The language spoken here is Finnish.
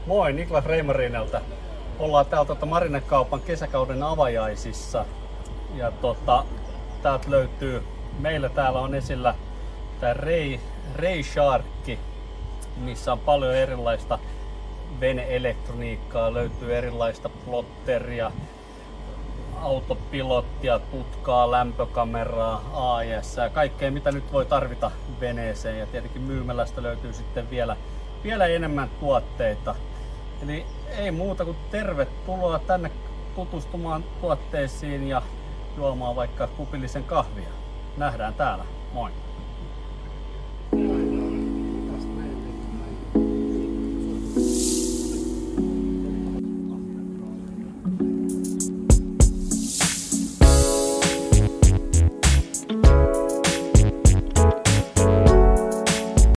Moi, Niklas Reimarineltä. Ollaan täältä Marinekaupan kesäkauden avajaisissa. Ja täältä löytyy, meillä täällä on esillä tää Ray Shark, missä on paljon erilaista vene-elektroniikkaa, löytyy erilaista plotteria, autopilottia, tutkaa, lämpökameraa, AIS ja kaikkea mitä nyt voi tarvita veneeseen, ja tietenkin myymälästä löytyy sitten vielä enemmän tuotteita. Eli ei muuta kuin tervetuloa tänne tutustumaan tuotteisiin ja juomaan vaikka kupillisen kahvia. Nähdään täällä. Moi!